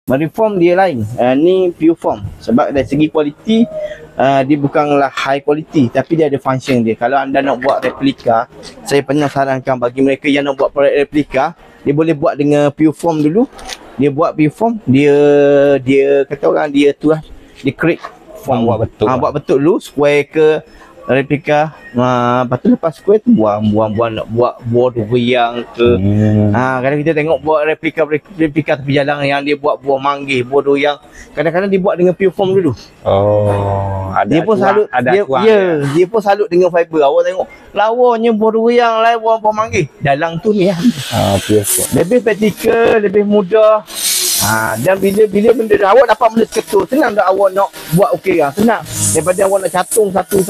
Reform dia lain. Ni pure form. Sebab dari segi kualiti, dia bukanlah high quality, tapi dia ada function dia. Kalau anda nak buat replika, saya pernah sarankan bagi mereka yang nak buat produk replika, dia boleh buat dengan pure form dulu. Dia buat pure form, dia kata orang dia tu lah, dia create form. Buat betul. Buat betul dulu, square ke replika. Lepas tu lepas square tu buang nak buat buah durian ke. Kadang kita tengok buat replika tepi jalan yang dia buat buah manggis, buah durian. Kadang-kadang dia buat dengan pure form dulu. Ada Dia pun salut, dia pun salut dengan fiber. Awak tengok lawanya buah durian lain buah manggis. Dalam tu ni pure form. lebih praktikal, lebih mudah. Dan bila benda awak dapat benda seketul, senang tak awak nak buat okey lah, senang daripada awak nak catung satu.